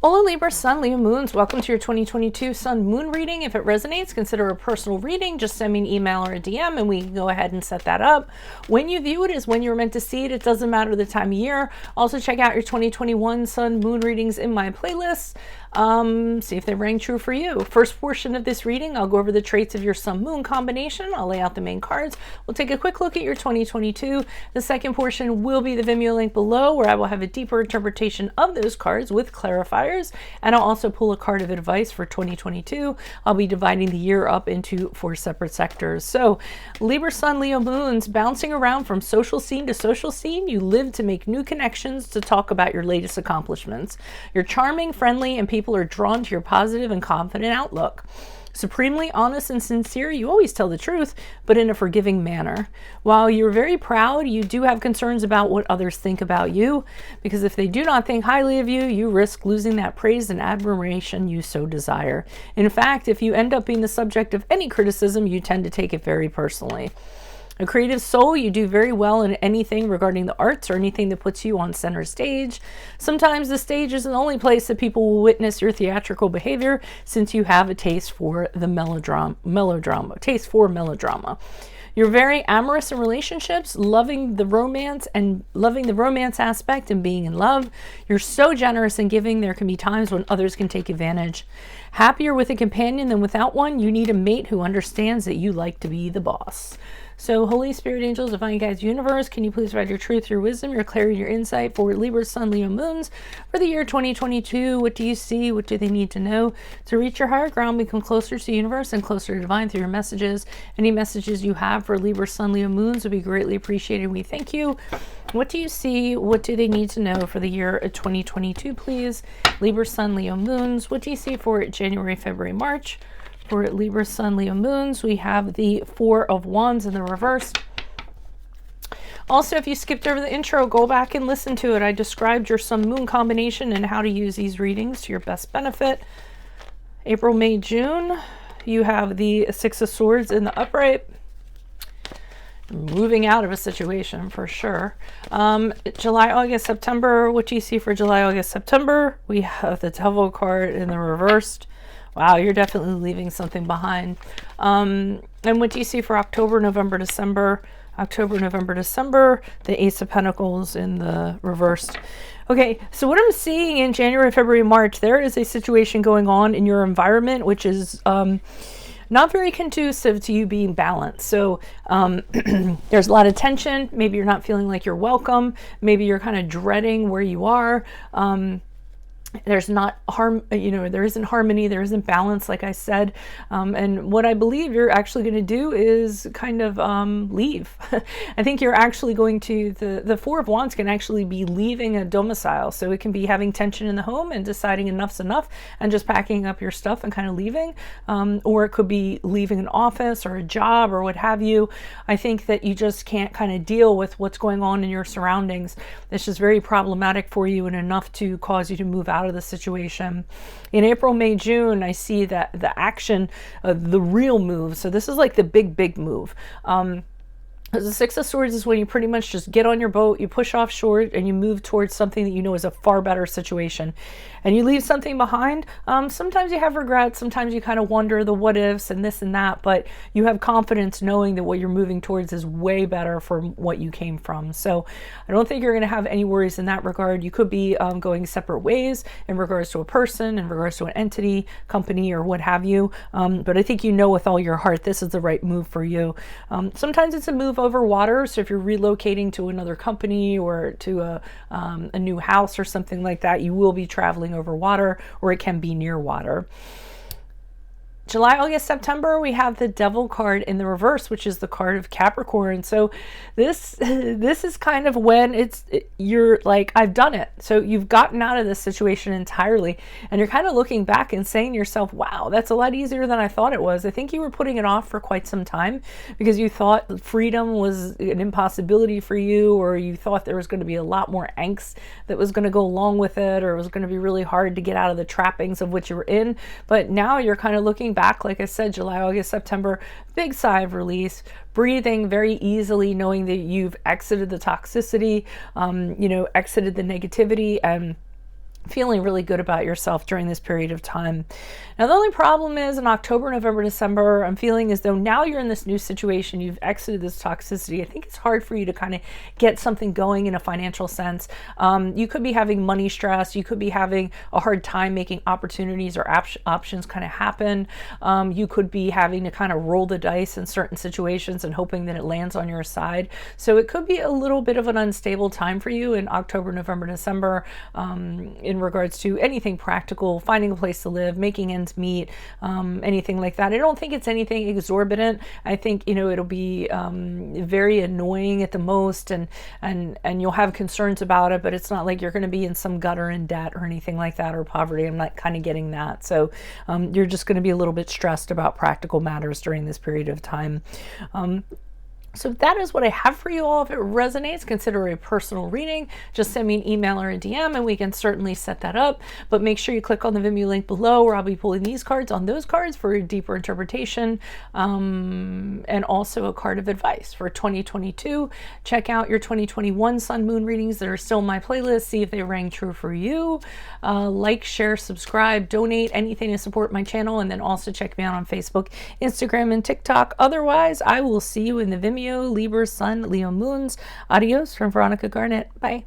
Hola Libra Sun, Leo Moons. Welcome to your 2022 Sun Moon reading. If it resonates, consider a personal reading. Just send me an email or a DM and we can go ahead and set that up. When you view it is when you're meant to see it. It doesn't matter the time of year. Also check out your 2021 Sun Moon readings in my playlist. See if they rang true for you. First portion of this reading, I'll go over the traits of your Sun Moon combination. I'll lay out the main cards. We'll take a quick look at your 2022. The second portion will be the Vimeo link below, where I will have a deeper interpretation of those cards with clarifiers. And I'll also pull a card of advice for 2022. I'll be dividing the year up into 4 separate sectors. So Libra Sun, Leo Moons, bouncing around from social scene to social scene. You live to make new connections, to talk about your latest accomplishments. You're charming, friendly, and people are drawn to your positive and confident outlook. Supremely honest and sincere, you always tell the truth, but in a forgiving manner. While you're very proud, you do have concerns about what others think about you, because if they do not think highly of you, you risk losing that praise and admiration you so desire. In fact, if you end up being the subject of any criticism, you tend to take it very personally. A creative soul, you do very well in anything regarding the arts or anything that puts you on center stage. Sometimes the stage is the only place that people will witness your theatrical behavior, since you have a taste for the melodrama. You're very amorous in relationships, loving the romance aspect and being in love. You're so generous in giving, there can be times when others can take advantage. Happier with a companion than without one. You need a mate who understands that you like to be the boss. So Holy Spirit, angels, divine guides, universe, can you please provide your truth, your wisdom, your clarity, your insight for Libra, Sun, Leo, Moons for the year 2022? What do you see? What do they need to know to reach your higher ground, become closer to the universe and closer to divine through your messages? Any messages you have for Libra, Sun, Leo, Moons would be greatly appreciated. We thank you. What do you see? What do they need to know for the year 2022, please? Libra, Sun, Leo, Moons. What do you see for January, February, March? For Libra, Sun, Leo, Moons, we have the 4 of Wands in the reverse. Also, if you skipped over the intro, go back and listen to it. I described your Sun Moon combination and how to use these readings to your best benefit. April, May, June, you have the 6 of Swords in the upright. Moving out of a situation for sure. July, August, September. What do you see for July, August, September? We have the Devil card in the reversed. Wow, you're definitely leaving something behind. And what do you see for October, November, December? October, November, December, the Ace of Pentacles in the reversed. Okay, so what I'm seeing in January, February, March, there is a situation going on in your environment which is not very conducive to you being balanced. So there's a lot of tension. Maybe you're not feeling like you're welcome. Maybe you're kind of dreading where you are. There's not there isn't harmony, there isn't balance, like I said. And what I believe you're actually going to do is kind of leave. I think you're actually going to, the 4 of Wands can actually be leaving a domicile. So it can be having tension in the home and deciding enough's enough and just packing up your stuff and kind of leaving. Or it could be leaving an office or a job or what have you. I think that you just can't kind of deal with what's going on in your surroundings. It's just very problematic for you and enough to cause you to move out of the situation. In April, May, June, I see that the action, the real move. So this is like the big move. The 6 of Swords is when you pretty much just get on your boat, you push offshore, and you move towards something that you know is a far better situation. And you leave something behind. Sometimes you have regrets. Sometimes you kind of wonder the what ifs and this and that. But you have confidence knowing that what you're moving towards is way better from what you came from. So I don't think you're going to have any worries in that regard. You could be going separate ways in regards to a person, in regards to an entity, company, or what have you. But I think you know with all your heart this is the right move for you. Sometimes it's a move over water. So if you're relocating to another company or to a new house or something like that, you will be traveling over water, or it can be near water. July, August, September, we have the Devil card in the reverse, which is the card of Capricorn. So this is kind of when you're like, I've done it. So you've gotten out of this situation entirely, and you're kind of looking back and saying to yourself, wow, that's a lot easier than I thought it was. I think you were putting it off for quite some time because you thought freedom was an impossibility for you, or you thought there was going to be a lot more angst that was going to go along with it, or it was going to be really hard to get out of the trappings of what you were in. But now you're kind of looking back, like I said, July, August, September, big sigh of release, breathing very easily, knowing that you've exited the toxicity, exited the negativity, and feeling really good about yourself during this period of time. Now, the only problem is in October, November, December, I'm feeling as though now you're in this new situation, you've exited this toxicity. I think it's hard for you to kind of get something going in a financial sense. You could be having money stress. You could be having a hard time making opportunities or options kind of happen. You could be having to kind of roll the dice in certain situations and hoping that it lands on your side. So it could be a little bit of an unstable time for you in October, November, December, in regards to anything practical, finding a place to live, making ends meet, anything like that. I don't think it's anything exorbitant. I think, it'll be very annoying at the most, and you'll have concerns about it, but it's not like you're going to be in some gutter in debt or anything like that, or poverty. I'm not kind of getting that. So you're just going to be a little bit stressed about practical matters during this period of time. So that is what I have for you all. If it resonates, consider a personal reading. Just send me an email or a DM and we can certainly set that up. But make sure you click on the Vimeo link below where I'll be pulling these cards on those cards for a deeper interpretation, and also a card of advice for 2022. Check out your 2021 Sun Moon readings that are still in my playlist. See if they rang true for you. Like, share, subscribe, donate, anything to support my channel. And then also check me out on Facebook, Instagram, and TikTok. Otherwise, I will see you in the Vimeo Libra Sun Leo Moons. Adios from Veronica Garnett. Bye.